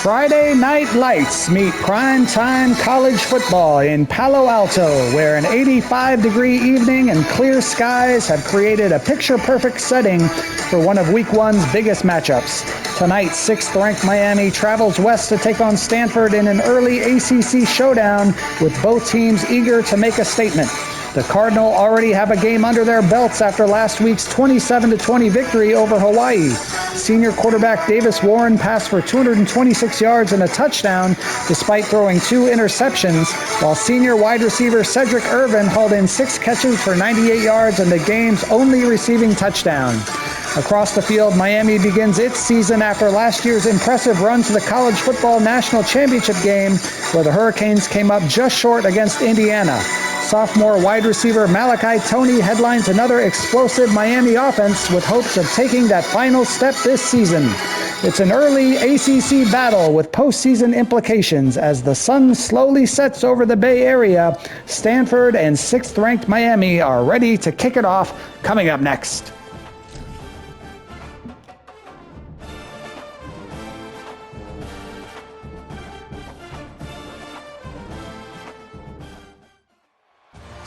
Friday Night Lights meet prime-time college football in Palo Alto, where an 85-degree evening and clear skies have created a picture-perfect setting for one of Week 1's biggest matchups. Tonight, 6th-ranked Miami travels west to take on Stanford in an early ACC showdown, with both teams eager to make a statement. The Cardinal already have a game under their belts after last week's 27-20 victory over Hawaii. Senior quarterback Davis Warren passed for 226 yards and a touchdown despite throwing 2 interceptions, while senior wide receiver Cedric Irvin hauled in 6 catches for 98 yards and the game's only receiving touchdown. Across the field, Miami begins its season after last year's impressive run to the College Football National Championship game, where the Hurricanes came up just short against Indiana. Sophomore wide receiver Malachi Toney headlines another explosive Miami offense with hopes of taking that final step this season. It's an early ACC battle with postseason implications as the sun slowly sets over the Bay Area. Stanford and 6th-ranked Miami are ready to kick it off. Coming up next.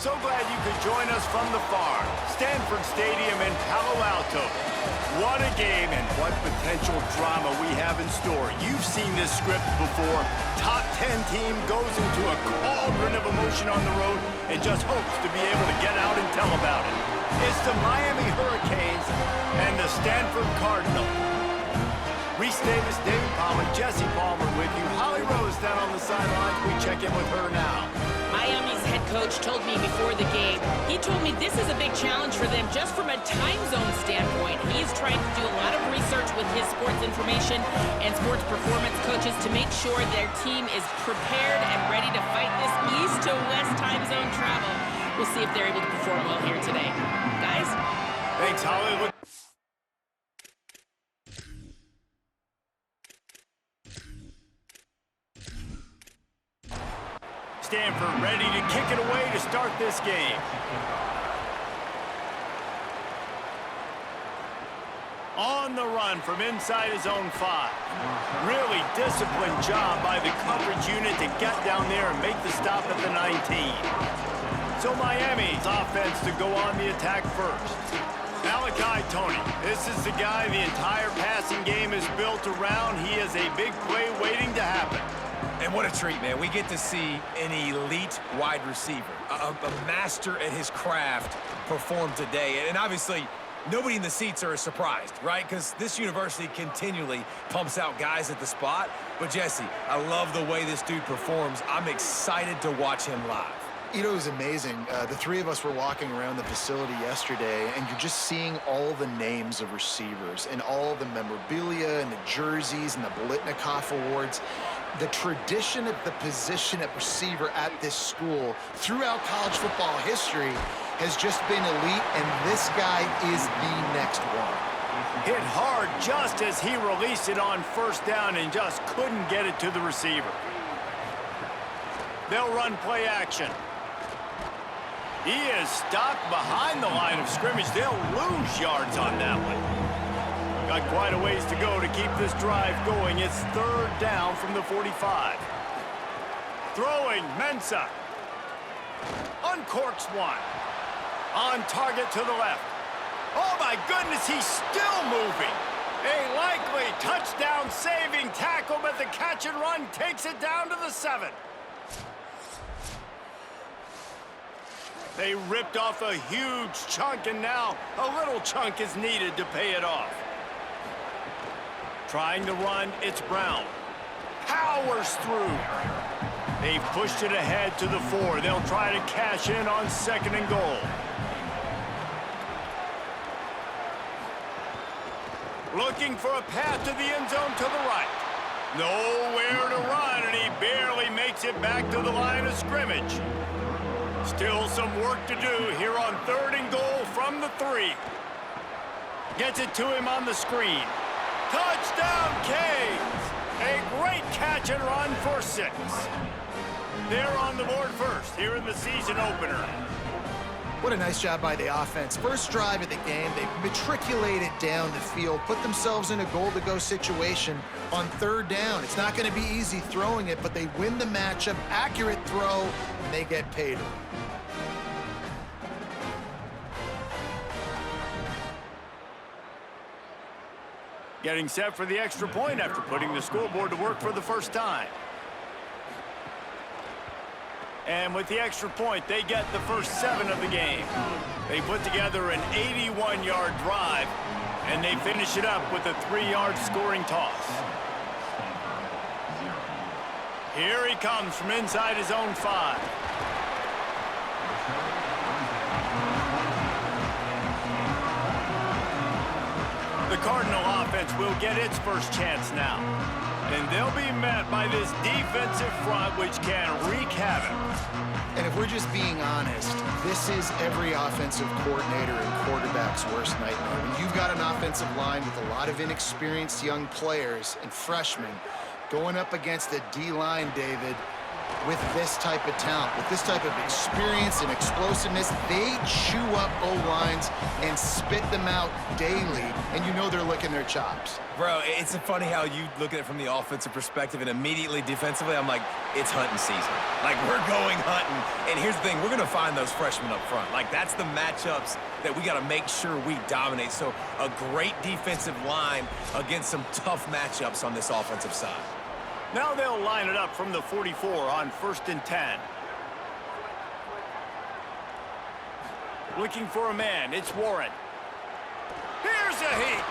So glad you could join us from the farm, Stanford Stadium in Palo Alto. What a game and what potential drama we have in store. You've seen this script before. Top 10 team goes into a cauldron of emotion on the road and just hopes to be able to get out and tell about it. It's the Miami Hurricanes and the Stanford Cardinal. Reese Davis, Dave Palmer, Jesse Palmer with you. Holly Rose down on the sidelines. We check in with her now. Miami's head coach told me before the game, he told me this is a big challenge for them just from a time zone standpoint. He's trying to do a lot of research with his sports information and sports performance coaches to make sure their team is prepared and ready to fight this east to west time zone travel. We'll see if they're able to perform well here today. Guys? Thanks, Holly. Stanford ready to kick it away to start this game. On the run from inside his own 5. Really disciplined job by the coverage unit to get down there and make the stop at the 19. So Miami's offense to go on the attack first. Malachi Toney. This is the guy the entire passing game is built around. He is a big play waiting to happen. And what a treat, man. We get to see an elite wide receiver, a master at his craft perform today. And obviously, nobody in the seats are surprised, right? Because this university continually pumps out guys at the spot. But, Jesse, I love the way this dude performs. I'm excited to watch him live. You know, it was amazing. The 3 of us were walking around the facility yesterday, and you're just seeing all the names of receivers and all the memorabilia and the jerseys and the Bolitnikoff Awards. The tradition of the position at receiver at this school throughout college football history has just been elite, and this guy is the next one. Hit hard just as he released it on first down and just couldn't get it to the receiver. They'll run play action. He is stopped behind the line of scrimmage. They'll lose yards on that one. Got quite a ways to go to keep this drive going. It's 3rd down from the 45. Throwing, Mensah. Uncorks one. On target to the left. Oh my goodness, he's still moving. A likely touchdown-saving tackle, but the catch and run takes it down to the 7. They ripped off a huge chunk, and now a little chunk is needed to pay it off. Trying to run, it's Brown. Powers through. They've pushed it ahead to the 4. They'll try to cash in on 2nd and goal. Looking for a path to the end zone to the right. Nowhere to run, and he barely makes it back to the line of scrimmage. Still some work to do here on 3rd and goal from the 3. Gets it to him on the screen. Touchdown, Canes! A great catch and run for 6. They're on the board first here in the season opener. What a nice job by the offense. First drive of the game, they matriculated down the field, put themselves in a goal-to-go situation on third down. It's not going to be easy throwing it, but they win the matchup, accurate throw, and they get paid. Getting set for the extra point after putting the scoreboard to work for the first time. And with the extra point, they get the first 7 of the game. They put together an 81-yard drive, and they finish it up with a 3-yard scoring toss. Here he comes from inside his own 5. The Cardinal offense will get its first chance now. And they'll be met by this defensive front, which can wreak havoc. And if we're just being honest, this is every offensive coordinator and quarterback's worst nightmare. When you've got an offensive line with a lot of inexperienced young players and freshmen going up against the D-line, David, with this type of talent, with this type of experience and explosiveness, they chew up O-lines and spit them out daily, and you know they're licking their chops. Bro, it's funny how you look at it from the offensive perspective, and immediately defensively, I'm like, it's hunting season. Like, we're going hunting. And here's the thing, we're going to find those freshmen up front. Like, that's the matchups that we got to make sure we dominate. So a great defensive line against some tough matchups on this offensive side. Now they'll line it up from the 44 on 1st and 10. Looking for a man, it's Warren. Here's a heat.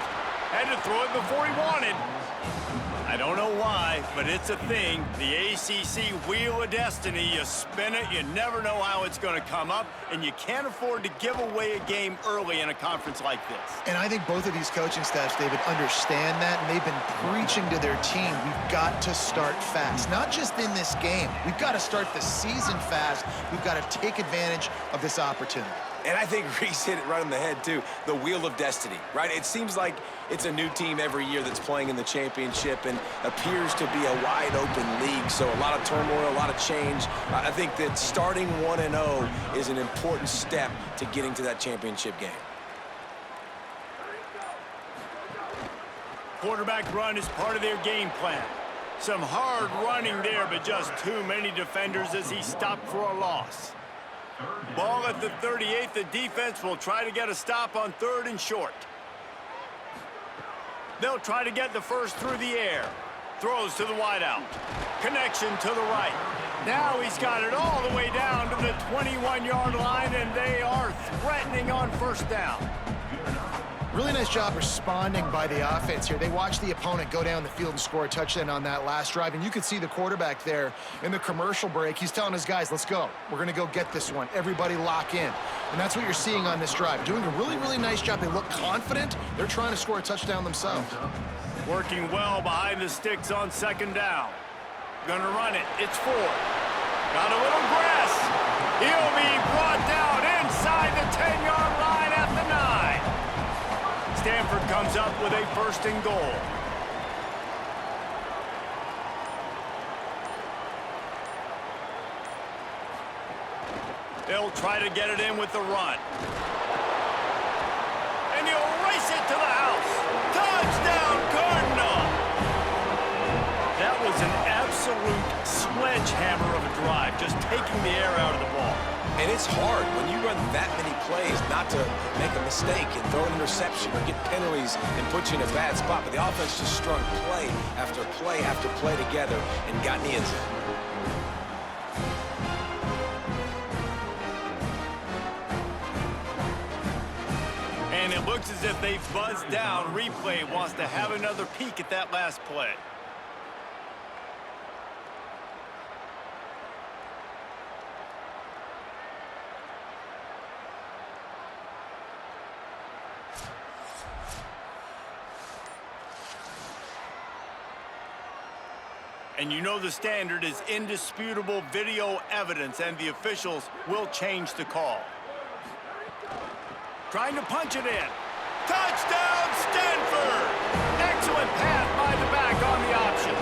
Had to throw it before he wanted. I don't know why, but it's a thing. The ACC Wheel of Destiny, you spin it, you never know how it's going to come up, and you can't afford to give away a game early in a conference like this. And I think both of these coaching staffs, David, understand that, and they've been preaching to their team, we've got to start fast. Not just in this game. We've got to start the season fast. We've got to take advantage of this opportunity. And I think Reese hit it right on the head, too. The Wheel of Destiny, right? It seems like it's a new team every year that's playing in the championship and appears to be a wide-open league. So a lot of turmoil, a lot of change. I think that starting 1-0 is an important step to getting to that championship game. Quarterback run is part of their game plan. Some hard running there, but just too many defenders as he stopped for a loss. Ball at the 38. The defense will try to get a stop on 3rd and short. They'll try to get the first through the air. Throws to the wideout. Connection to the right. Now he's got it all the way down to the 21-yard line, and they are threatening on 1st down. Really nice job responding by the offense here. They watched the opponent go down the field and score a touchdown on that last drive, and you could see the quarterback there in the commercial break. He's telling his guys, let's go. We're going to go get this one. Everybody lock in. And that's what you're seeing on this drive. Doing a really, really nice job. They look confident. They're trying to score a touchdown themselves. Working well behind the sticks on 2nd down. Gonna run it. It's Ford. Got a little grass. He'll be brought down inside the 10-yard line at the 9. Stanford comes up with a 1st and goal. They'll try to get it in with the run. And he'll race it to the house. Touchdown, Cardinal! That was an absolute sledgehammer of a drive, just taking the air out of the ball. And it's hard when you run that many plays not to make a mistake and throw an interception or get penalties and put you in a bad spot. But the offense just strung play after play after play together and got in the end zone. And it looks as if they've buzzed down. Replay wants to have another peek at that last play. And you know the standard is indisputable video evidence, and the officials will change the call. Trying to punch it in. Touchdown, Stanford! Excellent pass by the back on the option.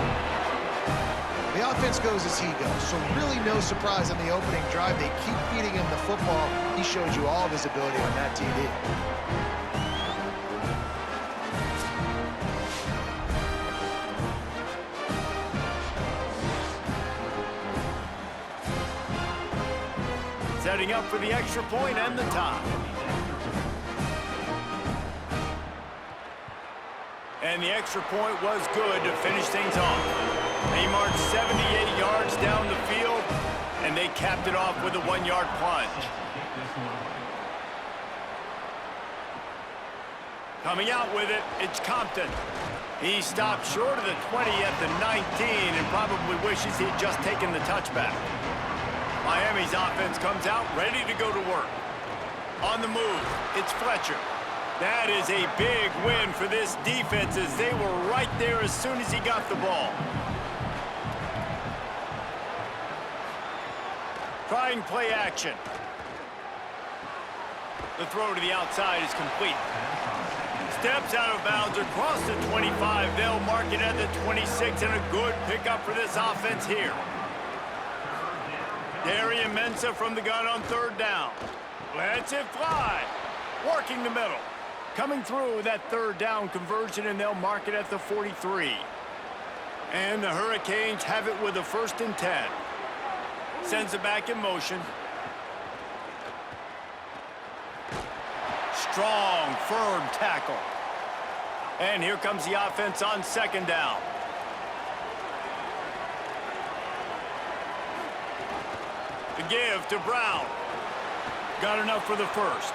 The offense goes as he goes, so really no surprise on the opening drive. They keep feeding him the football. He showed you all of his ability on that TD. Setting up for the extra point and the tie. And the extra point was good to finish things off. They marched 78 yards down the field, and they capped it off with a 1-yard plunge. Coming out with it, it's Compton. He stopped short of the 20 at the 19 and probably wishes he'd just taken the touchback. Miami's offense comes out ready to go to work. On the move, it's Fletcher. That is a big win for this defense as they were right there as soon as he got the ball. Trying play action. The throw to the outside is complete. Steps out of bounds across the 25. They'll mark it at the 26, and a good pickup for this offense here. Darian Mensah from the gun on 3rd down. Lets it fly. Working the middle. Coming through with that 3rd down conversion, and they'll mark it at the 43. And the Hurricanes have it with a 1st and 10. Sends it back in motion. Strong, firm tackle. And here comes the offense on 2nd down. The give to Brown. Got enough for the 1st.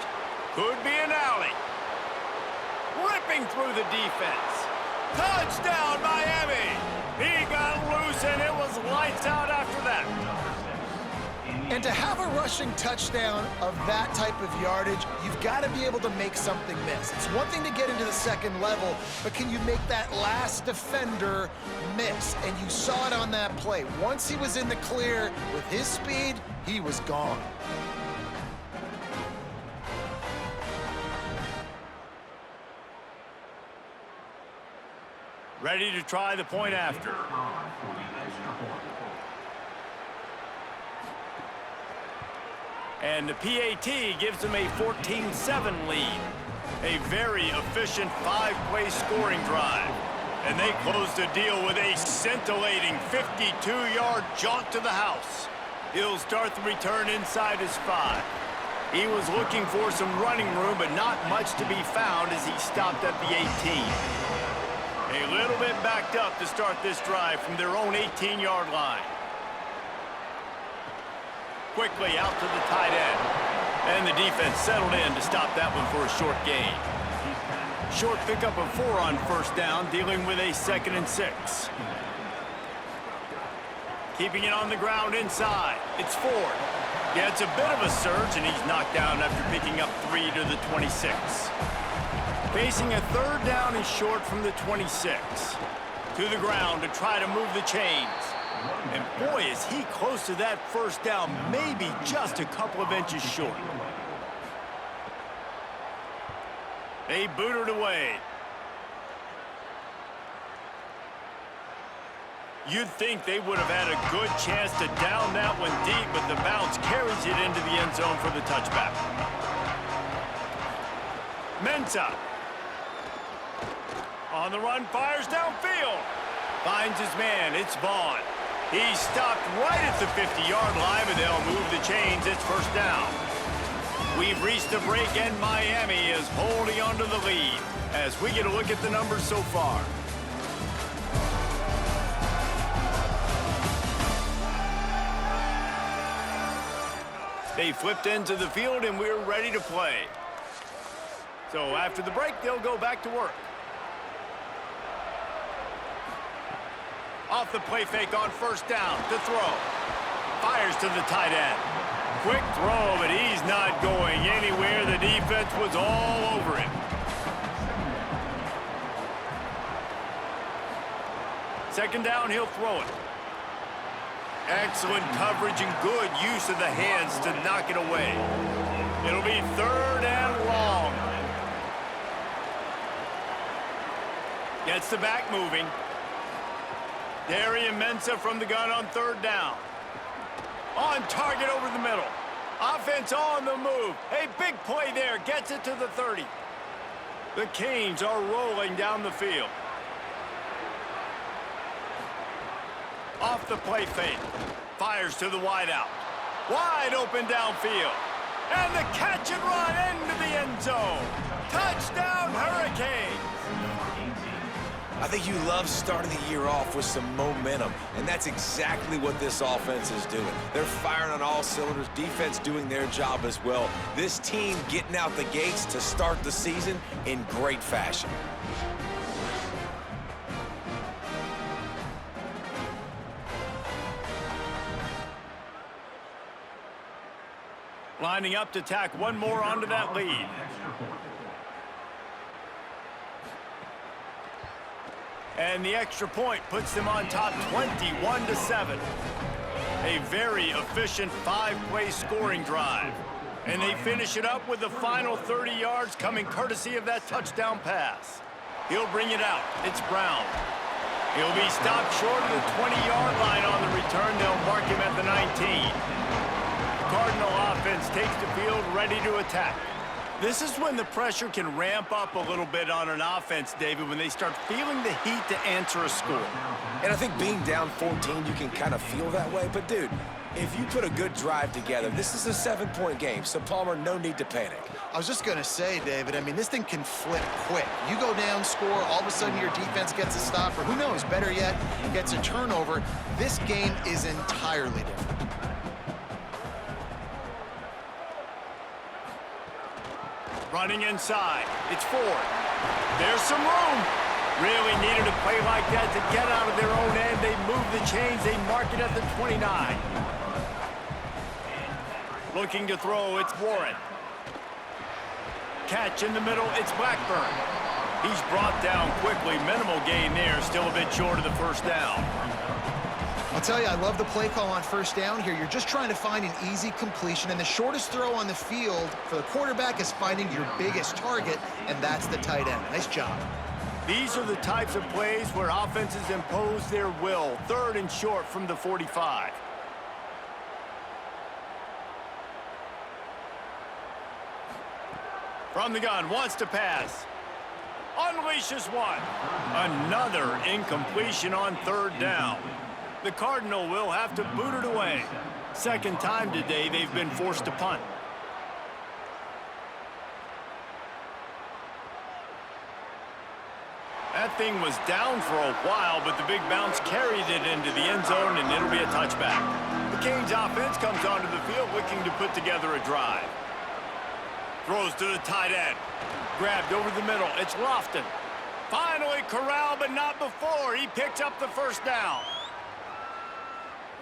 Could be an alley. Ripping through the defense. Touchdown, Miami! He got loose, and it was lights out after that. And to have a rushing touchdown of that type of yardage, you've got to be able to make something miss. It's one thing to get into the 2nd level, but can you make that last defender miss? And you saw it on that play. Once he was in the clear with his speed, he was gone. Ready to try the point after. And the PAT gives them a 14-7 lead. A very efficient 5-play scoring drive. And they close the deal with a scintillating 52-yard jaunt to the house. He'll start the return inside his 5. He was looking for some running room, but not much to be found as he stopped at the 18. A little bit backed up to start this drive from their own 18-yard line. Quickly out to the tight end. And the defense settled in to stop that one for a short gain. Short pickup of 4 on 1st down, dealing with a 2nd and 6. Keeping it on the ground inside. It's Ford. Gets a bit of a surge, and he's knocked down after picking up 3 to the 26. Facing a 3rd down and short from the 26. To the ground to try to move the chains. And boy, is he close to that 1st down, maybe just a couple of inches short. They boot it away. You'd think they would have had a good chance to down that one deep, but the bounce carries it into the end zone for the touchback. Mensah. On the run, fires downfield. Finds his man, it's Vaughn. He stopped right at the 50-yard line, but they'll move the chains. It's 1st down. We've reached the break, and Miami is holding on to the lead as we get a look at the numbers so far. They flipped into the field, and we're ready to play. So after the break, they'll go back to work. Off the play fake on 1st down to throw. Fires to the tight end. Quick throw, but he's not going anywhere. The defense was all over him. 2nd down, he'll throw it. Excellent coverage and good use of the hands to knock it away. It'll be 3rd and long. Gets the back moving. Darian Mensah from the gun on third down. On target over the middle. Offense on the move. A big play there. Gets it to the 30. The Canes are rolling down the field. Off the play fake. Fires to the wideout. Wide open downfield. And the catch and run into the end zone. Touchdown, Hurricanes. I think you love starting the year off with some momentum, and that's exactly what this offense is doing. They're firing on all cylinders, defense doing their job as well. This team getting out the gates to start the season in great fashion. Lining up to tack one more onto that lead. And the extra point puts them on top 21-7. A very efficient five-play scoring drive. And they finish it up with the final 30 yards coming courtesy of that touchdown pass. He'll bring it out. It's Brown. He'll be stopped short of the 20-yard line on the return. They'll mark him at the 19. The Cardinal offense takes the field ready to attack. This is when the pressure can ramp up a little bit on an offense, David, when they start feeling the heat to answer a score. And I think being down 14, you can kind of feel that way. But, dude, if you put a good drive together, this is a 7-point game. So, Palmer, no need to panic. I was just going to say, David, I mean, this thing can flip quick. You go down, score, all of a sudden your defense gets a stop, or who knows, better yet, gets a turnover. This game is entirely different. Running inside. It's Ford. There's some room. Really needed a play like that to get out of their own end. They move the chains. They mark it at the 29. Looking to throw. It's Warren. Catch in the middle. It's Blackburn. He's brought down quickly. Minimal gain there. Still a bit short of the first down. I'll tell you, I love the play call on first down here. You're just trying to find an easy completion, and the shortest throw on the field for the quarterback is finding your biggest target, and that's the tight end. Nice job. These are the types of plays where offenses impose their will. Third and short from the 45. From the gun, wants to pass. Unleashes one. Another incompletion on third down. The Cardinal will have to boot it away. Second time today they've been forced to punt. That thing was down for a while, but the big bounce carried it into the end zone, and it'll be a touchback. The Canes offense comes onto the field looking to put together a drive. Throws to the tight end. Grabbed over the middle. It's Lofton. Finally corralled, but not before. He picks up the first down.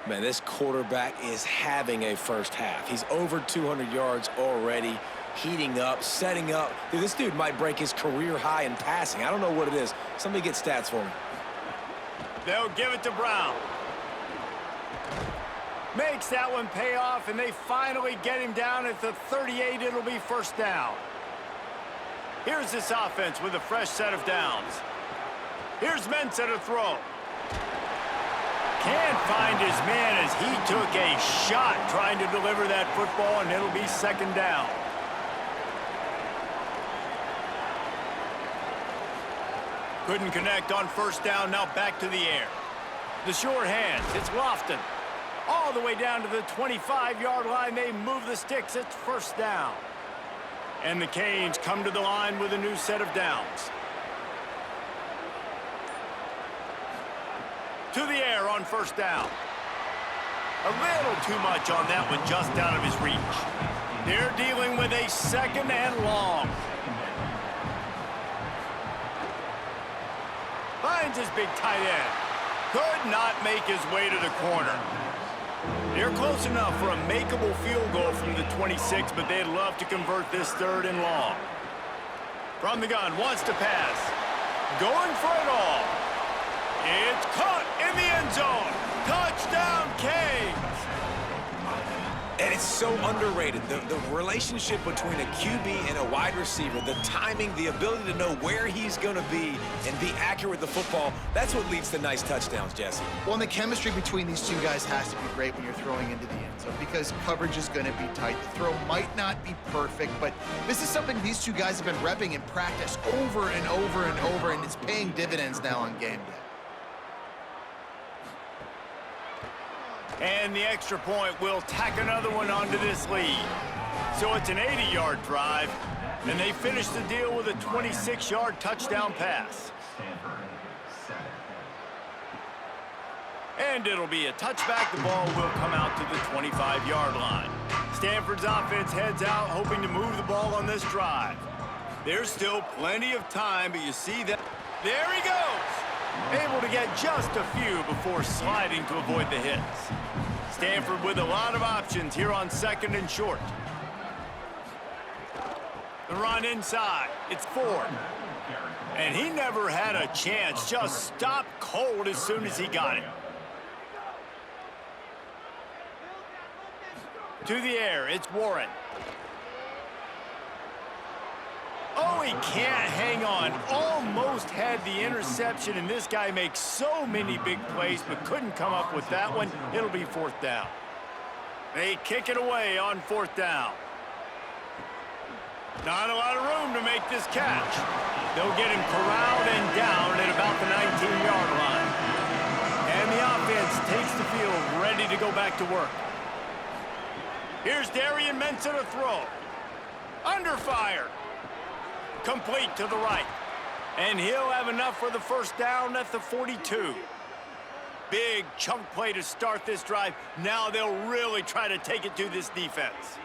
Man, this quarterback is having a first half. He's over 200 yards already, heating up, setting up. Dude, this dude might break his career high in passing. I don't know what it is. Somebody get stats for me. They'll give it to Brown. Makes that one pay off, and they finally get him down at the 38. It'll be first down. Here's this offense with a fresh set of downs. Here's Mensah to throw. Can't find his man as he took a shot trying to deliver that football, and it'll be second down. Couldn't connect on first down, now back to the air. The sure hands, it's Lofton. All the way down to the 25-yard line, they move the sticks, it's first down. And the Canes come to the line with a new set of downs. To the air on first down. A little too much on that one, just out of his reach. They're dealing with a second and long. Finds his big tight end. Could not make his way to the corner. They're close enough for a makeable field goal from the 26, but they'd love to convert this third and long. From the gun, wants to pass. Going for it all. It's caught in the end zone. Touchdown, Canes. And it's so underrated. The relationship between a QB and a wide receiver, the timing, the ability to know where he's going to be and be accurate with the football, that's what leads to nice touchdowns, Jesse. Well, and the chemistry between these two guys has to be great when you're throwing into the end zone because coverage is going to be tight. The throw might not be perfect, but this is something these two guys have been repping in practice over and over and over, and it's paying dividends now on game day. And the extra point will tack another one onto this lead. So it's an 80-yard drive, and they finish the deal with a 26-yard touchdown pass. And it'll be a touchback. The ball will come out to the 25-yard line. Stanford's offense heads out, hoping to move the ball on this drive. There's still plenty of time, but you see that. There he goes! Able to get just a few before sliding to avoid the hits. Stanford with a lot of options here on 2nd and short. The run inside. It's Ford. And he never had a chance. Just stopped cold as soon as he got it. To the air, it's Warren. Oh, he can't hang on. Almost had the interception, and this guy makes so many big plays, but couldn't come up with that one. It'll be 4th down. They kick it away on 4th down. Not a lot of room to make this catch. They'll get him corralled and down at about the 19-yard line. And the offense takes the field, ready to go back to work. Here's Darian Mensah to throw. Under fire. Complete to the right. And he'll have enough for the 1st down at the 42. Big chunk play to start this drive. Now they'll really try to take it to this defense.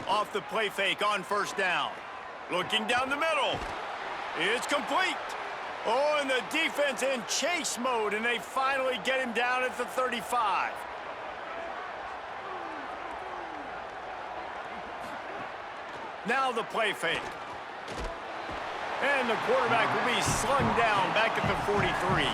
Off the play fake on 1st down. Looking down the middle. It's complete. Oh, and the defense in chase mode, and they finally get him down at the 35. Now the play fake. And the quarterback will be slung down back at the 43.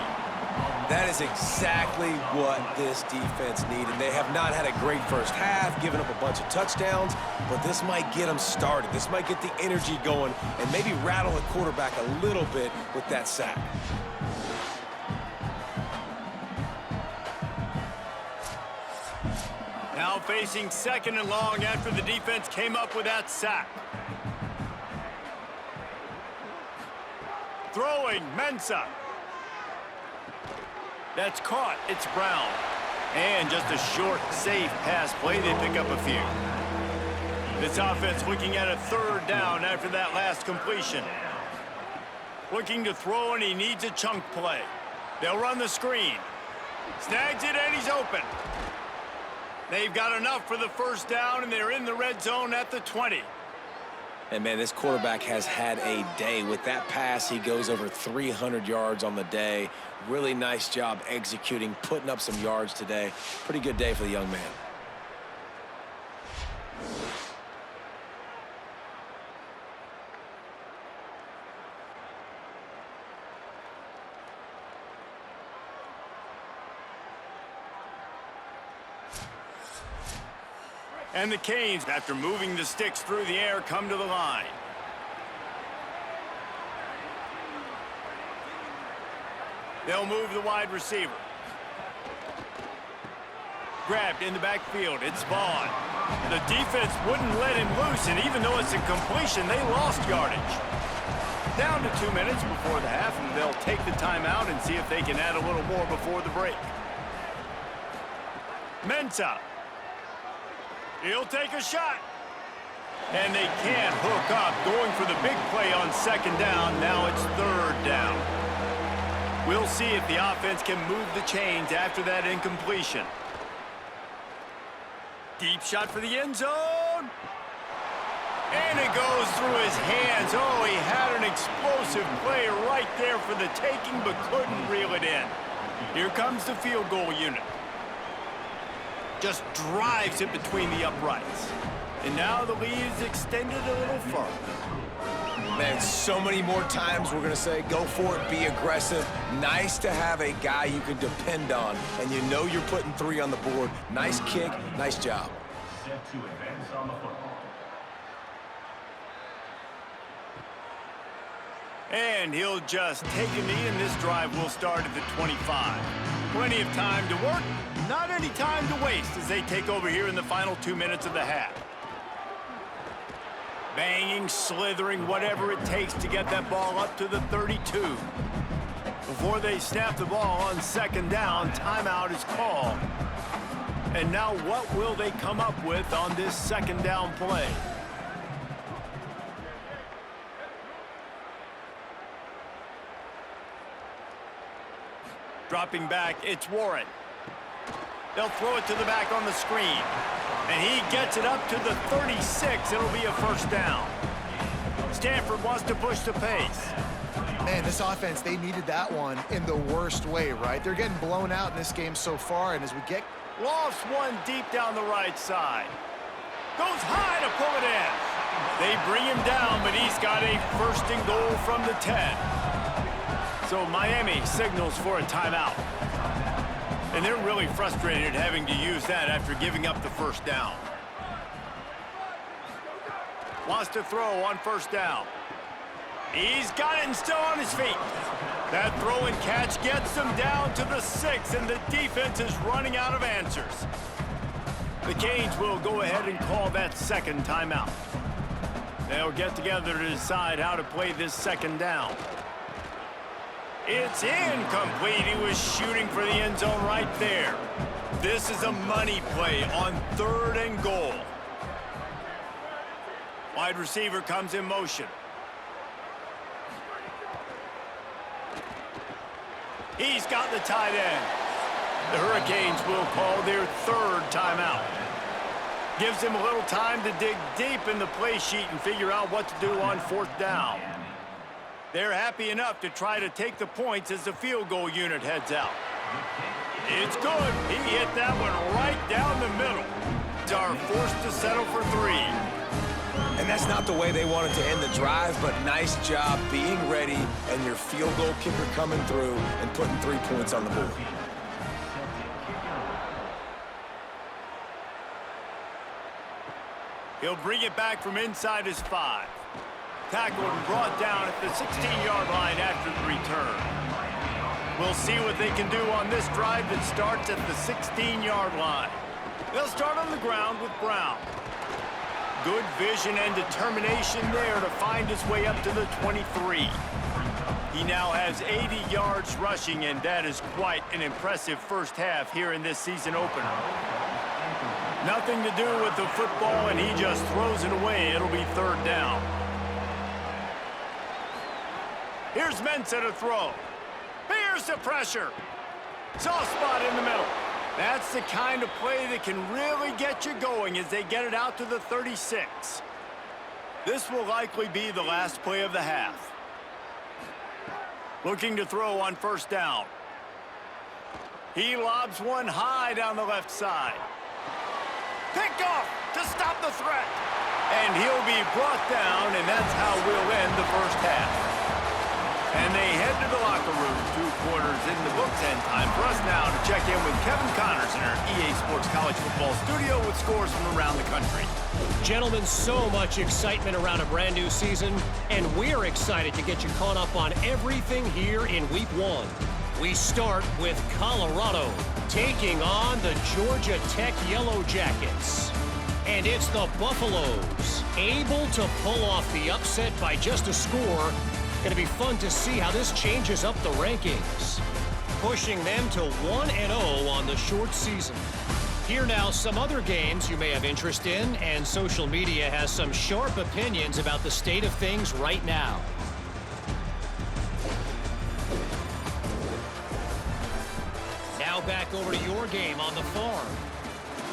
That is exactly what this defense needed. They have not had a great first half, giving up a bunch of touchdowns, but this might get them started. This might get the energy going and maybe rattle the quarterback a little bit with that sack. Now facing 2nd and long after the defense came up with that sack. Throwing, Mensah. That's caught. It's Brown. And just a short, safe pass play. They pick up a few. This offense looking at a 3rd down after that last completion. Looking to throw, and he needs a chunk play. They'll run the screen. Snags it, and he's open. They've got enough for the 1st down, and they're in the red zone at the 20. And, man, this quarterback has had a day. With that pass, he goes over 300 yards on the day. Really nice job executing, putting up some yards today. Pretty good day for the young man. And the Canes, after moving the sticks through the air, come to the line. They'll move the wide receiver. Grabbed in the backfield. It's Vaughn. The defense wouldn't let him loose, and even though it's a completion, they lost yardage. Down to 2 minutes before the half, and they'll take the timeout and see if they can add a little more before the break. Mensah. He'll take a shot. And they can't hook up, going for the big play on 2nd down. Now it's 3rd down. We'll see if the offense can move the chains after that incompletion. Deep shot for the end zone. And it goes through his hands. Oh, he had an explosive play right there for the taking, but couldn't reel it in. Here comes the field goal unit. Just drives it between the uprights. And now the lead is extended a little further. Man, so many more times we're going to say, go for it, be aggressive. Nice to have a guy you can depend on, and you know you're putting 3 on the board. Nice kick, nice job. Set to advance on the football. And he'll just take a knee, and this drive will start at the 25. Plenty of time to work, not any time to waste as they take over here in the final 2 minutes of the half. Banging, slithering, whatever it takes to get that ball up to the 32. Before they snap the ball on second down, timeout is called. And now what will they come up with on this second down play? Dropping back, it's Warren. They'll throw it to the back on the screen. And he gets it up to the 36. It'll be a first down. Stanford wants to push the pace. Man, this offense, they needed that one in the worst way, right? They're getting blown out in this game so far, and as we get... Lofts one deep down the right side. Goes high to pull it in. They bring him down, but he's got a first and goal from the 10. So Miami signals for a timeout. And they're really frustrated having to use that after giving up the first down. Wants to throw on first down. He's got it and still on his feet. That throw and catch gets them down to the 6, and the defense is running out of answers. The Canes will go ahead and call that second timeout. They'll get together to decide how to play this second down. It's incomplete. He was shooting for the end zone right there. This is a money play on 3rd and goal. Wide receiver comes in motion. He's got the tight end. The Hurricanes will call their 3rd timeout. Gives him a little time to dig deep in the play sheet and figure out what to do on 4th down. They're happy enough to try to take the points as the field goal unit heads out. It's good. He hit that one right down the middle. Are forced to settle for 3. And that's not the way they wanted to end the drive, but nice job being ready and your field goal kicker coming through and putting 3 points on the board. He'll bring it back from inside his 5. Tackled and brought down at the 16-yard line after the return. We'll see what they can do on this drive that starts at the 16-yard line. They'll start on the ground with Brown. Good vision and determination there to find his way up to the 23. He now has 80 yards rushing, and that is quite an impressive first half here in this season opener. Nothing to do with the football, and he just throws it away. It'll be 3rd down. Here's Mensah to throw. Here's the pressure. Soft spot in the middle. That's the kind of play that can really get you going as they get it out to the 36. This will likely be the last play of the half. Looking to throw on 1st down. He lobs one high down the left side. Picked off to stop the threat. And he'll be brought down, and that's how we'll end the first half. And they head to the locker room. 2 quarters in the books, and time for us now to check in with Kevin Connors in our EA Sports College Football studio with scores from around the country. Gentlemen, so much excitement around a brand new season, and we're excited to get you caught up on everything here in Week 1. We start with Colorado taking on the Georgia Tech Yellow Jackets. And it's the Buffaloes able to pull off the upset by just a score. Going to be fun to see how this changes up the rankings, pushing them to 1-0 on the short season. Here now, some other games you may have interest in, and social media has some sharp opinions about the state of things right now. Now back over to your game on the farm.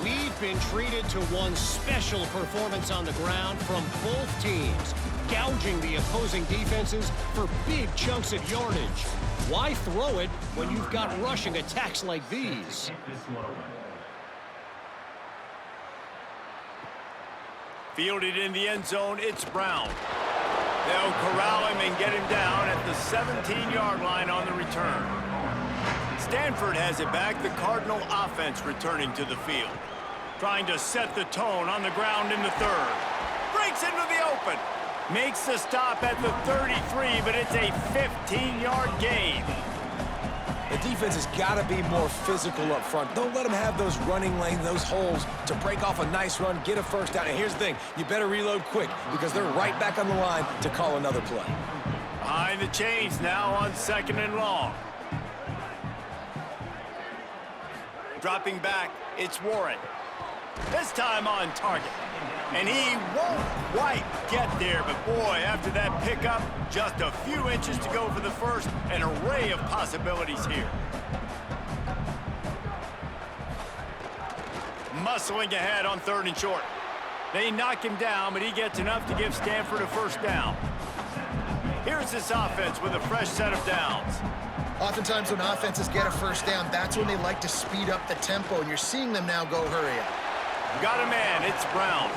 We've been treated to one special performance on the ground from both teams, gouging the opposing defenses for big chunks of yardage. Why throw it when you've got rushing attacks like these? Fielded in the end zone, it's Brown. They'll corral him and get him down at the 17-yard line on the return. Stanford has it back. The Cardinal offense returning to the field. Trying to set the tone on the ground in the third. Breaks into the open. Makes the stop at the 33, but it's a 15-yard gain. The defense has got to be more physical up front. Don't let them have those running lanes, those holes to break off a nice run, get a first down. And here's the thing, you better reload quick because they're right back on the line to call another play. Behind the chains now on 2nd and long. Dropping back, it's Warren. This time on target. And he won't quite get there, but boy, after that pickup, just a few inches to go for the first, an array of possibilities here. Muscling ahead on 3rd and short. They knock him down, but he gets enough to give Stanford a first down. Here's this offense with a fresh set of downs. Oftentimes when offenses get a first down, that's when they like to speed up the tempo, and you're seeing them now go hurry up. Got a man, it's Brown.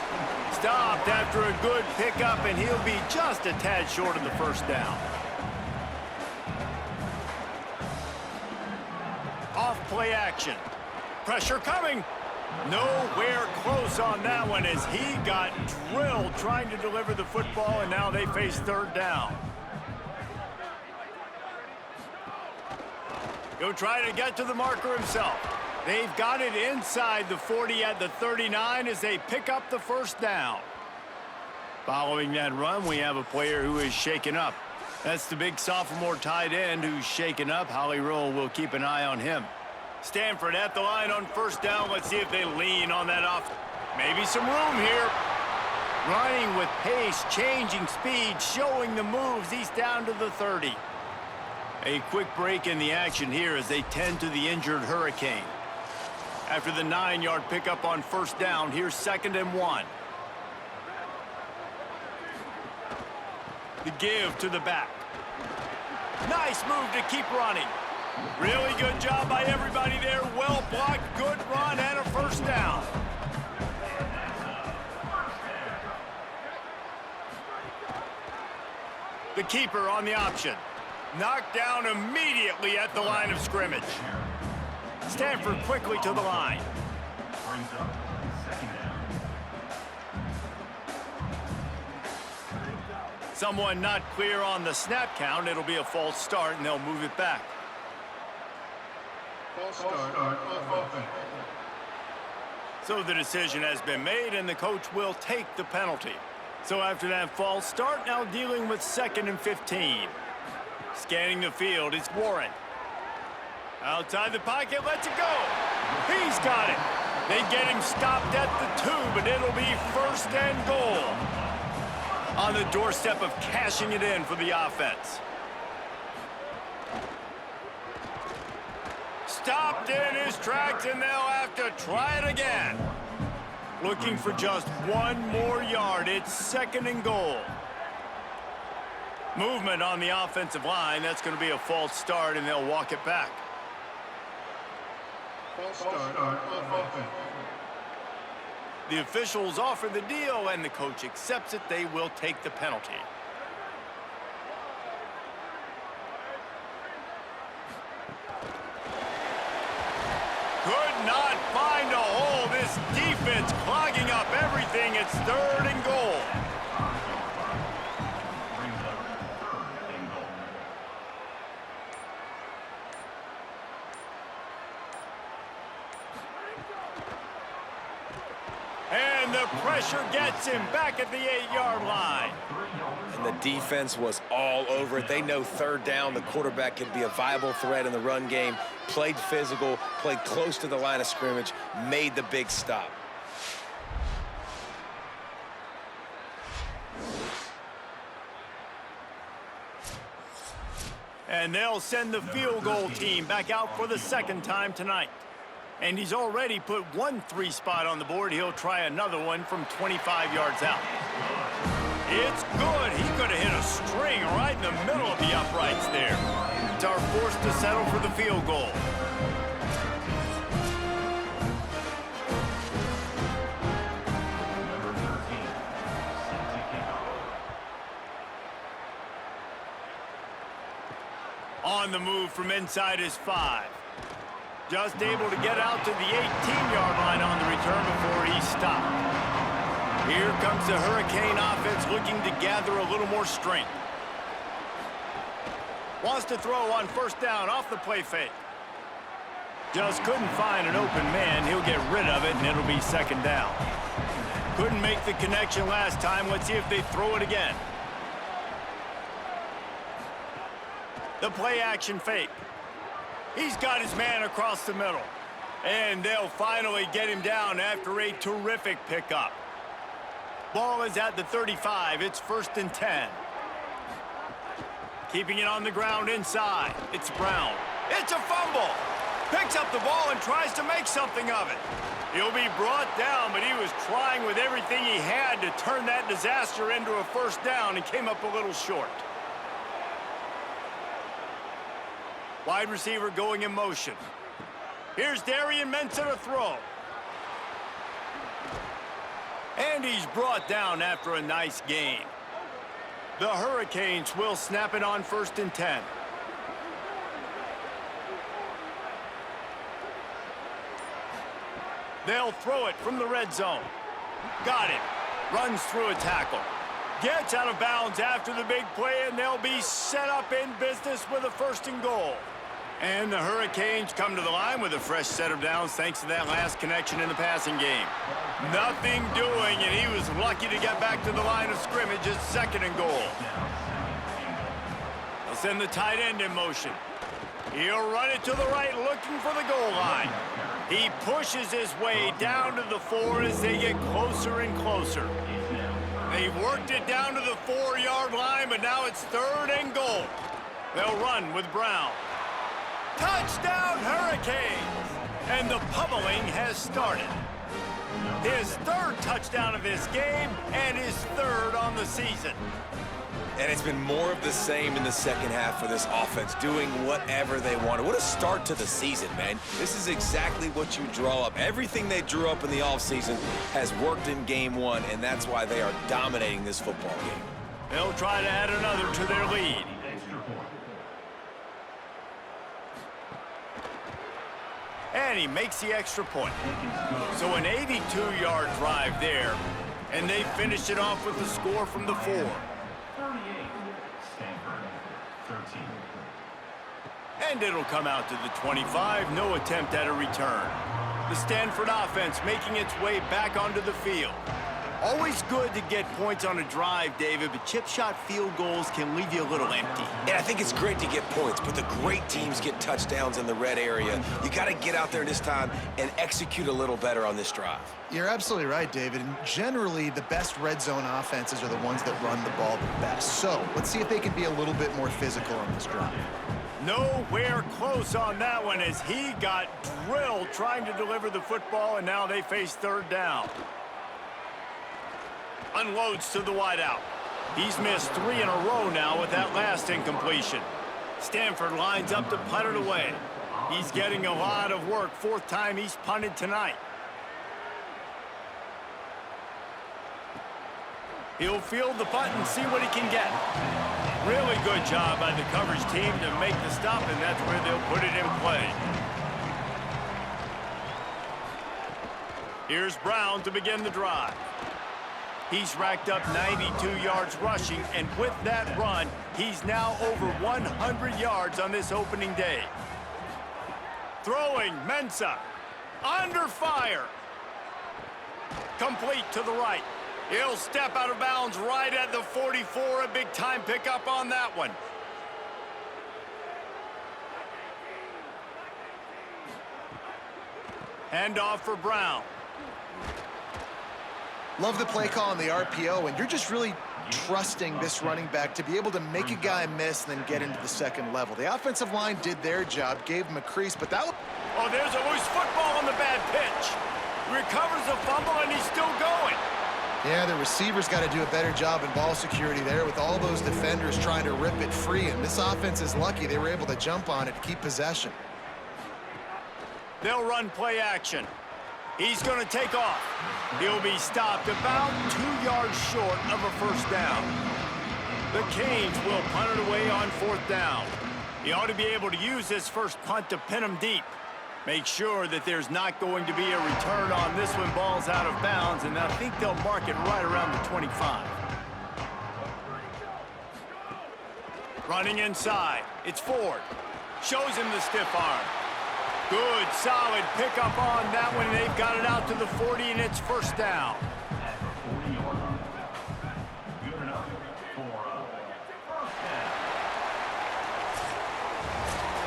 Stopped after a good pickup, and he'll be just a tad short of the first down. Off play action. Pressure coming. Nowhere close on that one as he got drilled trying to deliver the football, and now they face 3rd down. He'll try to get to the marker himself. They've got it inside the 40 at the 39 as they pick up the first down. Following that run, we have a player who is shaken up. That's the big sophomore tight end who's shaken up. Holly Roll will keep an eye on him. Stanford at the line on first down. Let's see if they lean on that off. Maybe some room here. Running with pace, changing speed, showing the moves. He's down to the 30. A quick break in the action here as they tend to the injured Hurricane. After the 9-yard pickup on first down, here's 2nd and 1. The give to the back. Nice move to keep running. Really good job by everybody there. Well blocked, good run, and a first down. The keeper on the option. Knocked down immediately at the line of scrimmage. Stanford quickly to the line. Brings up 2nd down. Someone not clear on the snap count. It'll be a false start, and they'll move it back. False start on offense. So the decision has been made, and the coach will take the penalty. So after that false start, now dealing with 2nd and 15. Scanning the field, it's Warren. Outside the pocket, lets it go. He's got it. They get him stopped at the 2, but it'll be 1st and goal. On the doorstep of cashing it in for the offense. Stopped in his tracks, and they'll have to try it again. Looking for just 1 more yard. It's 2nd and goal. Movement on the offensive line. That's going to be a false start, and they'll walk it back. False start on offense. The officials offer the deal, and the coach accepts it. They will take the penalty. Could not find a hole. This defense clogging up everything. It's 3rd and goal. Brings up 3rd and goal. And the pressure gets him back at the 8-yard line. And the defense was all over it. They know 3rd down, the quarterback can be a viable threat in the run game. Played physical, played close to the line of scrimmage, made the big stop. And they'll send the field goal team back out for the 2nd time tonight. And he's already put 1 3 spot on the board. He'll try another one from 25 yards out. It's good. He could have hit a string right in the middle of the uprights there. Are forced to settle for the field goal. On the move from inside his 5. Just able to get out to the 18-yard line on the return before he stopped. Here comes the Hurricane offense looking to gather a little more strength. Wants to throw on first down off the play fake. Just couldn't find an open man. He'll get rid of it, and it'll be second down. Couldn't make the connection last time. Let's see if they throw it again. The play action fake. He's got his man across the middle. And they'll finally get him down after a terrific pickup. Ball is at the 35. It's 1st and 10. Keeping it on the ground inside. It's Brown. It's a fumble. Picks up the ball and tries to make something of it. He'll be brought down, but he was trying with everything he had to turn that disaster into a first down and came up a little short. Wide receiver going in motion. Here's Darian Mensah to throw. And he's brought down after a nice gain. The Hurricanes will snap it on 1st and 10. They'll throw it from the red zone. Got it. Runs through a tackle. Gets out of bounds after the big play, and they'll be set up in business with a 1st and goal. And the Hurricanes come to the line with a fresh set of downs thanks to that last connection in the passing game. Nothing doing, and he was lucky to get back to the line of scrimmage at 2nd and goal. They'll send the tight end in motion. He'll run it to the right, looking for the goal line. He pushes his way down to the 4 as they get closer and closer. They've worked it down to the 4-yard line, but now it's 3rd and goal. They'll run with Brown. Touchdown, Hurricanes! And the pummeling has started. His 3rd touchdown of this game and his 3rd on the season. And it's been more of the same in the second half for this offense, doing whatever they wanted. What a start to the season, man. This is exactly what you draw up. Everything they drew up in the offseason has worked in game 1, and that's why they are dominating this football game. They'll try to add another to their lead. And he makes the extra point. So an 82-yard drive there, and they finish it off with the score from the 4. 38, Stanford, 13. And it'll come out to the 25, no attempt at a return. The Stanford offense making its way back onto the field. Always good to get points on a drive, David, but chip shot field goals can leave you a little empty. And I think it's great to get points, but the great teams get touchdowns in the red area. You got to get out there this time and execute a little better on this drive. You're absolutely right, David. And generally, the best red zone offenses are the ones that run the ball the best. So let's see if they can be a little bit more physical on this drive. Nowhere close on that one as he got drilled trying to deliver the football, and now they face 3rd down. Unloads to the wideout. He's missed 3 in a row now with that last incompletion. Stanford lines up to punt it away. He's getting a lot of work. 4th time he's punted tonight. He'll field the punt and see what he can get. Really good job by the coverage team to make the stop, and that's where they'll put it in play. Here's Brown to begin the drive. He's racked up 92 yards rushing, and with that run, he's now over 100 yards on this opening day. Throwing, Mensah. Under fire. Complete to the right. He'll step out of bounds right at the 44. A big-time pickup on that one. Handoff for Brown. Love the play call on the RPO, and you're just really trusting this running back to be able to make a guy miss and then get into the 2nd level. The offensive line did their job, gave him a crease, but that was... Oh, there's a loose football on the bad pitch. Recovers the fumble, and he's still going. Yeah, the receivers got to do a better job in ball security there with all those defenders trying to rip it free, and this offense is lucky they were able to jump on it to keep possession. They'll run play action. He's going to take off. He'll be stopped about 2 yards short of a 1st down. The Canes will punt it away on 4th down. He ought to be able to use this first punt to pin him deep. Make sure that there's not going to be a return on this when ball's out of bounds, and I think they'll mark it right around the 25. Running inside, it's Ford. Shows him the stiff arm. Good, solid pickup on that one, and they've got it out to the 40, and it's first down.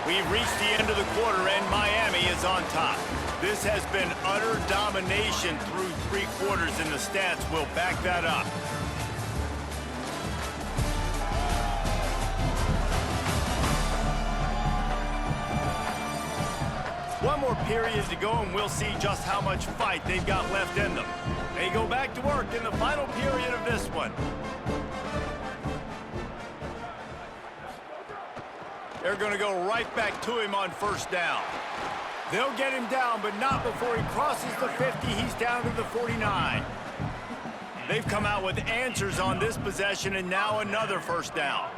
We've reached the end of the quarter, and Miami is on top. This has been utter domination through 3 quarters, and the stats will back that up. One more period to go, and we'll see just how much fight they've got left in them. They go back to work in the final period of this one. They're going to go right back to him on first down. They'll get him down, but not before he crosses the 50. He's down to the 49. They've come out with answers on this possession, and now another first down.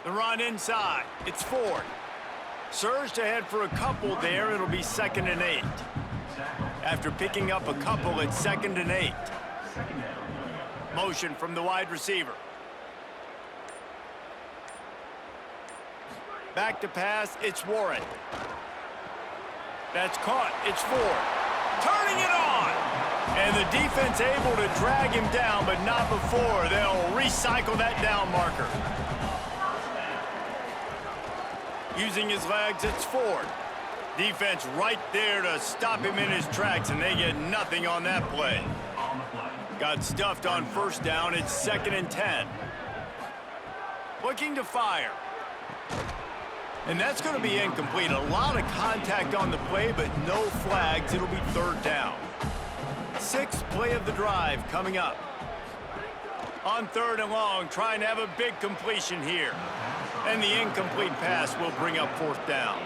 The run inside. It's Ford. Surged ahead for a couple there. It'll be 2nd and 8. After picking up a couple, it's 2nd and 8. Motion from the wide receiver. Back to pass, it's Warren. That's caught, it's Ford. Turning it on! And the defense able to drag him down, but not before. They'll recycle that down marker. Using his legs, it's Ford. Defense right there to stop him in his tracks, and they get nothing on that play. Got stuffed on first down. It's 2nd and 10. Looking to fire. And that's going to be incomplete. A lot of contact on the play, but no flags. It'll be 3rd down. 6th play of the drive coming up. On 3rd and long, trying to have a big completion here. And the incomplete pass will bring up 4th down.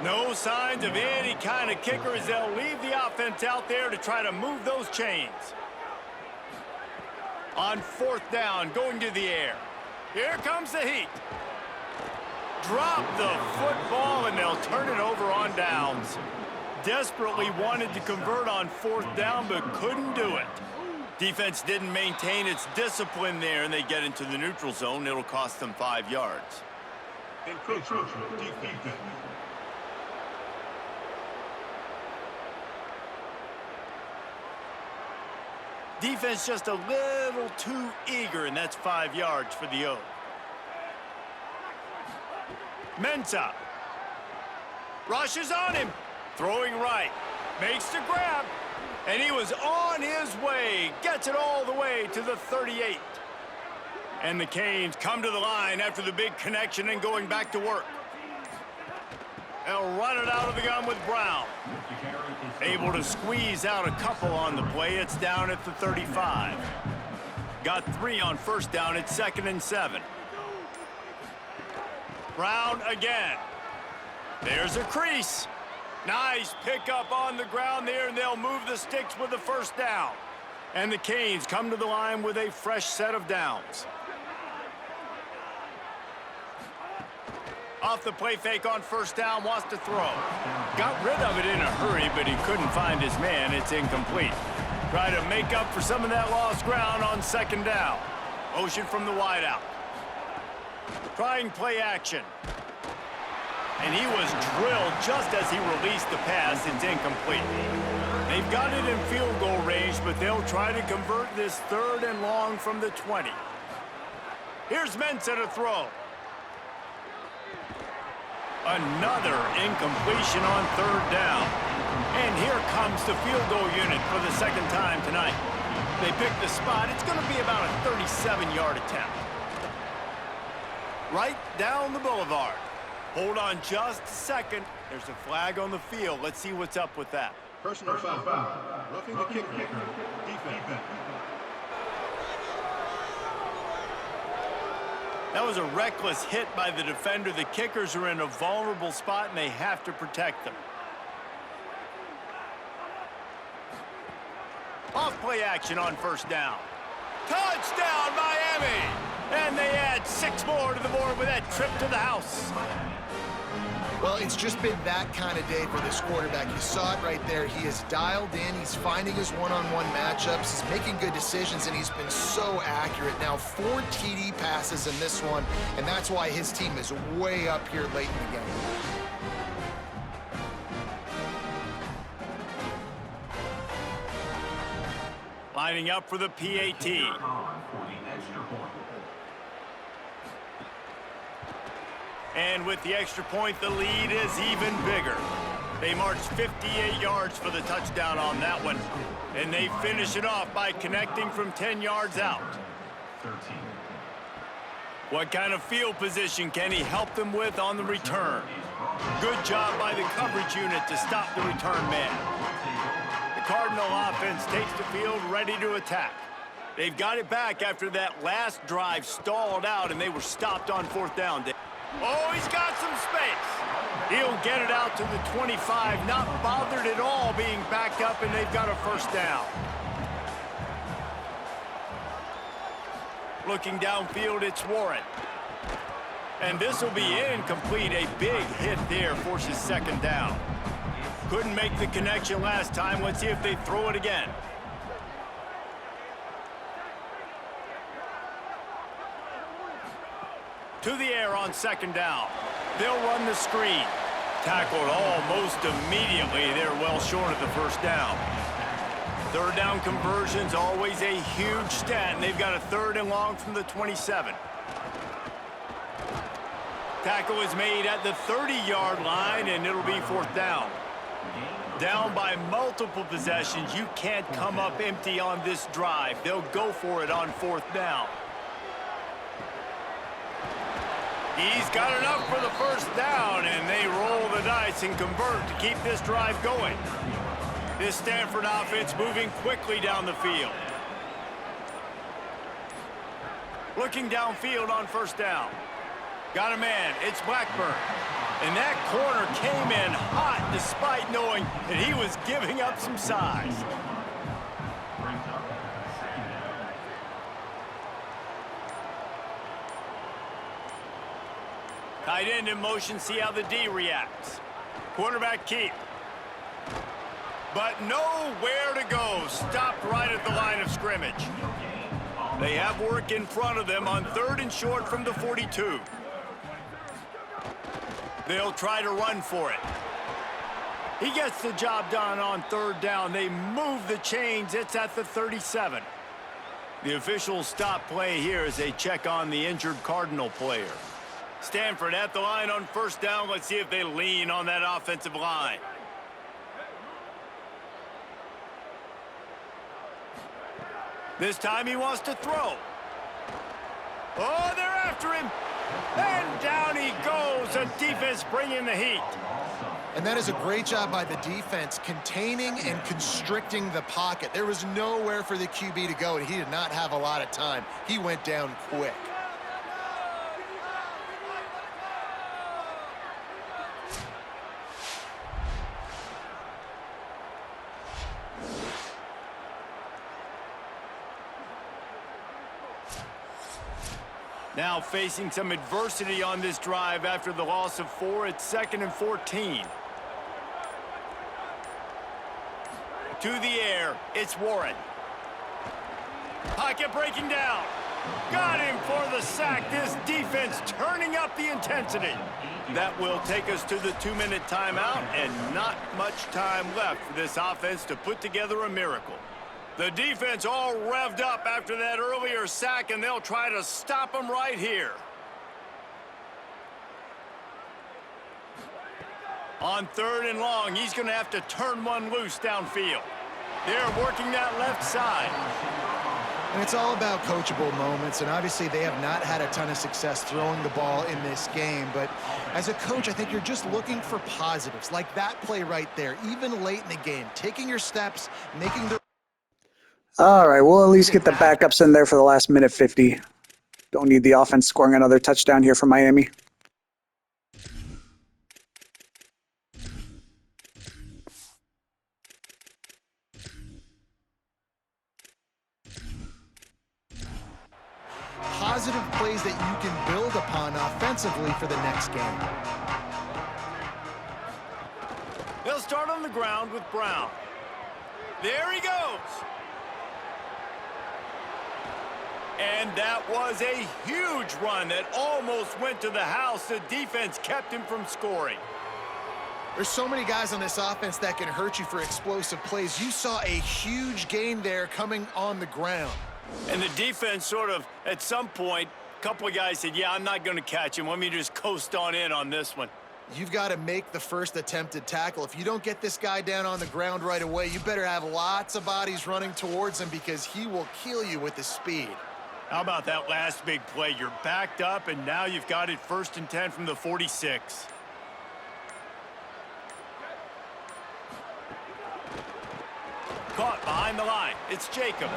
No signs of any kind of kicker as they'll leave the offense out there to try to move those chains. On 4th down, going to the air. Here comes the heat. Drop the football, and they'll turn it over on downs. Desperately wanted to convert on 4th down, but couldn't do it. Defense didn't maintain its discipline there, and they get into the neutral zone. It'll cost them 5 yards. Encroachment, defense. Defense just a little too eager, and that's 5 yards for the O. Mensah. Rushes on him. Throwing right. Makes the grab. And he was on his way. Gets it all the way to the 38. And the Canes come to the line after the big connection and going back to work. They'll run it out of the gun with Brown. Able to squeeze out a couple on the play. It's down at the 35. Got 3 on first down. It's 2nd and 7. Brown again. There's a crease. Nice pickup on the ground there, and they'll move the sticks with the first down. And the Canes come to the line with a fresh set of downs. Off the play fake on first down, wants to throw. Got rid of it in a hurry, but he couldn't find his man. It's incomplete. Try to make up for some of that lost ground on 2nd down. Motion from the wideout. Trying play action. And he was drilled just as he released the pass. It's incomplete. They've got it in field goal range, but they'll try to convert this 3rd and long from the 20. Here's Mensah to throw. Another incompletion on 3rd down. And here comes the field goal unit for the 2nd time tonight. They pick the spot. It's going to be about a 37-yard attempt. Right down the boulevard. Hold on just a second. There's a flag on the field. Let's see what's up with that. Personal foul. Roughing the kicker. Defense. That was a reckless hit by the defender. The kickers are in a vulnerable spot, and they have to protect them. Off play play action on first down. Touchdown, Miami! And they add 6 more to the board with that trip to the house. Well, it's just been that kind of day for this quarterback. You saw it right there. He is dialed in. He's finding his one-on-one matchups. He's making good decisions, and he's been so accurate. Now, 4 TD passes in this one, and that's why his team is way up here late in the game. Lining up for the PAT. And with the extra point, the lead is even bigger. They marched 58 yards for the touchdown on that one. And they finish it off by connecting from 10 yards out. What kind of field position can he help them with on the return? Good job by the coverage unit to stop the return man. The Cardinal offense takes the field ready to attack. They've got it back after that last drive stalled out and they were stopped on fourth down. Oh, he's got some space. He'll get it out to the 25, not bothered at all being backed up, and they've got a first down. Looking downfield, it's Warren. And this will be incomplete. A big hit there forces second down. Couldn't make the connection last time. Let's see if they throw it again. To the air on second down. They'll run the screen. Tackled almost immediately. They're well short of the first down. Third down conversion's always a huge stat, and they've got a 3rd and long from the 27. Tackle is made at the 30-yard line, and it'll be fourth down. Down by multiple possessions. You can't come up empty on this drive. They'll go for it on fourth down. He's got enough for the first down, and they roll the dice and convert to keep this drive going. This Stanford offense moving quickly down the field. Looking downfield on first down. Got a man. It's Blackburn. And that corner came in hot despite knowing that he was giving up some size. Tight end in motion, see how the D reacts. Quarterback keep. But nowhere to go. Stopped right at the line of scrimmage. They have work in front of them on 3rd and short from the 42. They'll try to run for it. He gets the job done on 3rd down. They move the chains. It's at the 37. The officials stop play here as they check on the injured Cardinal player. Stanford at the line on first down. Let's see if they lean on that offensive line. This time he wants to throw. Oh, they're after him. And down he goes. The defense bringing the heat. And that is a great job by the defense, containing and constricting the pocket. There was nowhere for the QB to go, and he did not have a lot of time. He went down quick. Now facing some adversity on this drive after the loss of 4. It's 2nd and 14. To the air, it's Warren. Pocket breaking down. Got him for the sack. This defense turning up the intensity. That will take us to the 2-minute timeout, and not much time left for this offense to put together a miracle. The defense all revved up after that earlier sack, and they'll try to stop them right here. On 3rd and long, he's going to have to turn one loose downfield. They're working that left side. And it's all about coachable moments, and obviously they have not had a ton of success throwing the ball in this game, but as a coach, I think you're just looking for positives, like that play right there, even late in the game, taking your steps, making the... All right, we'll at least get the backups in there for the last minute 50. Don't need the offense scoring another touchdown here for Miami. positive plays that you can build upon offensively for the next game. They'll start on the ground with Brown. There he goes. And that was a huge run that almost went to the house. The defense kept him from scoring. There's so many guys on this offense that can hurt you for explosive plays. You saw a huge gain there coming on the ground. And the defense sort of, at some point, a couple of guys said, yeah, I'm not going to catch him. Let me just coast on in on this one. You've got to make the first attempted tackle. If you don't get this guy down on the ground right away, you better have lots of bodies running towards him because he will kill you with his speed. How about that last big play? You're backed up, and now you've got it 1st and 10 from the 46. Caught behind the line. It's Jacobs.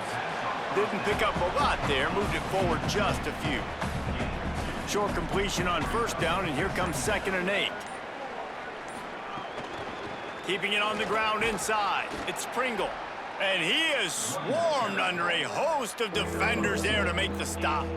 Didn't pick up a lot there. Moved it forward just a few. Short completion on 1st down, and here comes 2nd and 8. Keeping it on the ground inside. It's Pringle. And he is swarmed under a host of defenders there to make the stop.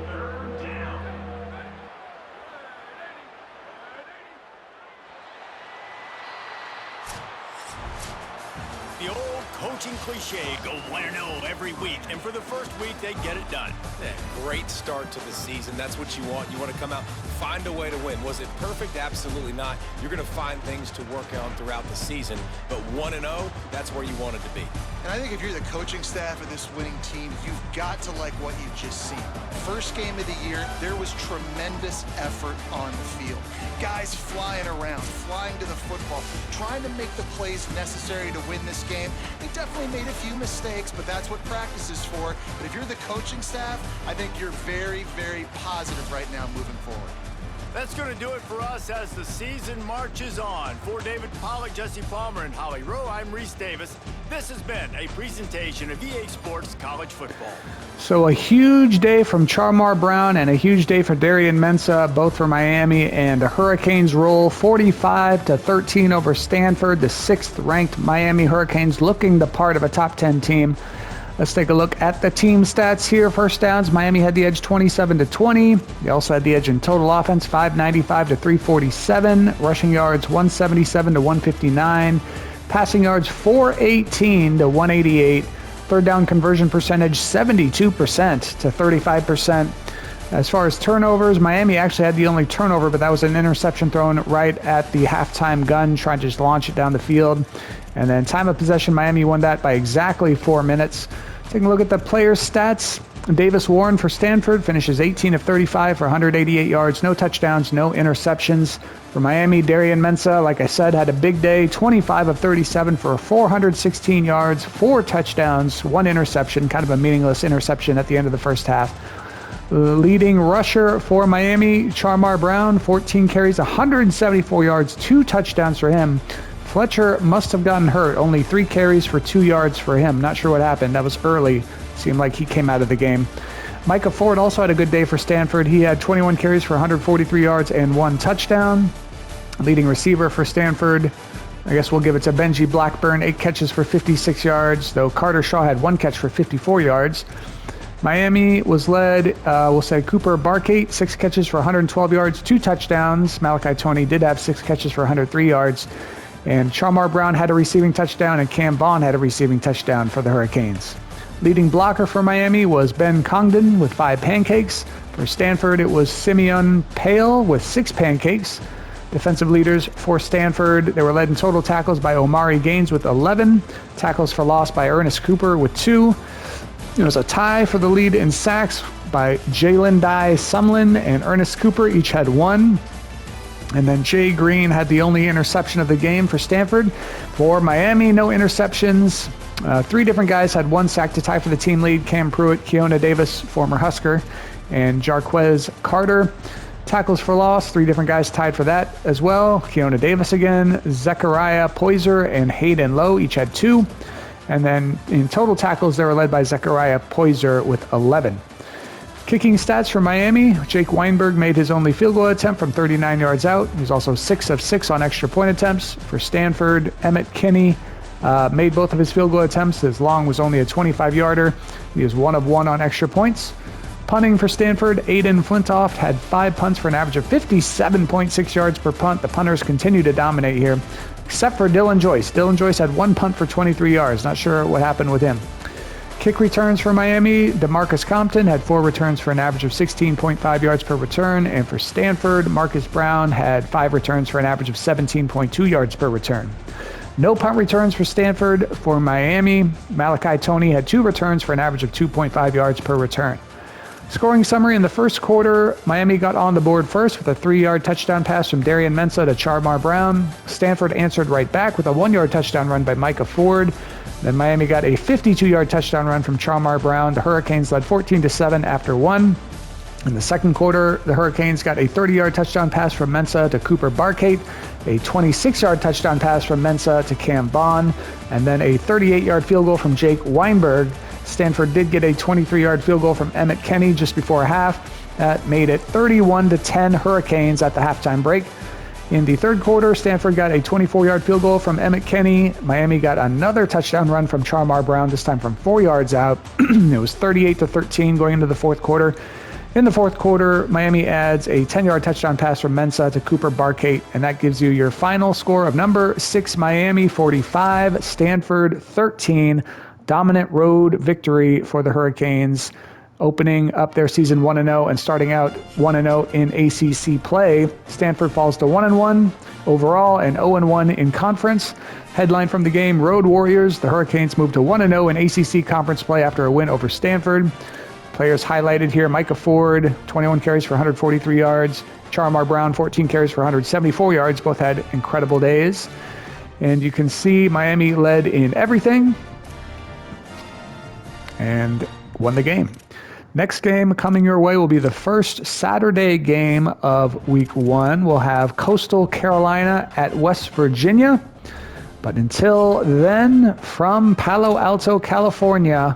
The old coaching cliche, go win or no every week. And for the first week, they get it done. Yeah, great start to the season. That's what you want. You want to come out, find a way to win. Was it perfect? Absolutely not. You're going to find things to work on throughout the season. But 1-0, that's where you want it to be. And I think if you're the coaching staff of this winning team, you've got to like what you've just seen. First game of the year, there was tremendous effort on the field. Guys flying around, flying to the football, trying to make the plays necessary to win this game. They definitely made a few mistakes, but that's what practice is for. But if you're the coaching staff, I think you're very, very positive right now moving forward. That's going to do it for us as the season marches on. For David Pollack, Jesse Palmer, and Holly Rowe, I'm Reese Davis. This has been a presentation of EA Sports College Football. So a huge day from Charmar Brown and a huge day for Darian Mensah, both for Miami, and the Hurricanes roll 45-13 over Stanford, the 6th-ranked Miami Hurricanes, looking the part of a top 10 team. Let's take a look at the team stats here. First downs, Miami had the edge 27-20. They also had the edge in total offense, 595-347. Rushing yards, 177-159. Passing yards, 418-188. Third down conversion percentage, 72% to 35%. As far as turnovers, Miami actually had the only turnover, but that was an interception thrown right at the halftime gun, trying to just launch it down the field. And then time of possession, Miami won that by exactly 4 minutes. Taking a look at the players' stats. Davis Warren for Stanford finishes 18 of 35 for 188 yards, no touchdowns, no interceptions. For Miami, Darian Mensah, like I said, had a big day, 25 of 37 for 416 yards, 4 touchdowns, 1 interception, kind of a meaningless interception at the end of the first half. Leading rusher for Miami, Charmar Brown, 14 carries, 174 yards, 2 touchdowns for him. Fletcher must have gotten hurt. Only 3 carries for 2 yards for him. Not sure what happened. That was early. Seemed like he came out of the game. Micah Ford also had a good day for Stanford. He had 21 carries for 143 yards and 1 touchdown. Leading receiver for Stanford, I guess we'll give it to Benji Blackburn, 8 catches for 56 yards, though Carter Shaw had 1 catch for 54 yards. Miami was led, we'll say Cooper Barkate, 6 catches for 112 yards, 2 touchdowns. Malachi Toney did have 6 catches for 103 yards. And Charmar Brown had a receiving touchdown, and Cam Vaughn had a receiving touchdown for the Hurricanes. Leading blocker for Miami was Ben Congdon with 5 pancakes. For Stanford, it was Simeon Pale with 6 pancakes. Defensive leaders for Stanford, they were led in total tackles by Omari Gaines with 11. Tackles for loss by Ernest Cooper with 2. It was a tie for the lead in sacks by Jalen Dye Sumlin and Ernest Cooper. Each had 1. And then Jay Green had the only interception of the game for Stanford. For Miami, no interceptions. 3 different guys had 1 sack to tie for the team lead. Cam Pruitt, Keona Davis, former Husker, and Jarquez Carter. Tackles for loss, 3 different guys tied for that as well. Keona Davis again, Zechariah Poyser, and Hayden Lowe each had 2. And then in total tackles, they were led by Zechariah Poyser with 11. Kicking stats for Miami, Jake Weinberg made his only field goal attempt from 39 yards out. He was also 6 of 6 on extra point attempts. For Stanford, Emmett Kinney made both of his field goal attempts. His long was only a 25-yarder. He was 1 of 1 on extra points. Punting for Stanford, Aiden Flintoff had 5 punts for an average of 57.6 yards per punt. The punters continue to dominate here, except for Dylan Joyce. Dylan Joyce had 1 punt for 23 yards. Not sure what happened with him. Kick returns for Miami, DeMarcus Compton had 4 returns for an average of 16.5 yards per return. And for Stanford, Marcus Brown had 5 returns for an average of 17.2 yards per return. No punt returns for Stanford. For Miami, Malachi Toney had 2 returns for an average of 2.5 yards per return. Scoring summary: in the first quarter, Miami got on the board first with a 3-yard touchdown pass from Darian Mensah to Charmar Brown. Stanford answered right back with a 1-yard touchdown run by Micah Ford. Then Miami got a 52-yard touchdown run from Charmar Brown. The Hurricanes led 14-7 after 1. In the second quarter, the Hurricanes got a 30-yard touchdown pass from Mensah to Cooper Barkate, a 26-yard touchdown pass from Mensah to Cam Bond, and then a 38-yard field goal from Jake Weinberg. Stanford did get a 23-yard field goal from Emmett Kenny just before half. That made it 31-10 Hurricanes at the halftime break. In the third quarter, Stanford got a 24-yard field goal from Emmett Kenny. Miami got another touchdown run from Charmar Brown, this time from 4 yards out. It was 38-13 going into the fourth quarter. In the fourth quarter, Miami adds a 10-yard touchdown pass from Mensah to Cooper Barkate, and that gives you your final score of number 6 Miami 45, Stanford 13. Dominant road victory for the Hurricanes, opening up their season 1-0 and starting out 1-0 in ACC play. Stanford falls to 1-1 overall and 0-1 in conference. Headline from the game: Road Warriors. The Hurricanes move to 1-0 in ACC conference play after a win over Stanford. Players highlighted here: Micah Ford, 21 carries for 143 yards. Charmar Brown, 14 carries for 174 yards. Both had incredible days. And you can see Miami led in everything and won the game. Next game coming your way will be the first Saturday game of Week 1. We'll have Coastal Carolina at West Virginia. But until then, from Palo Alto, California,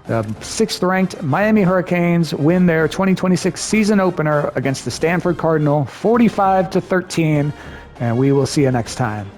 the 6th-ranked Miami Hurricanes win their 2026 season opener against the Stanford Cardinal, 45-13, and we will see you next time.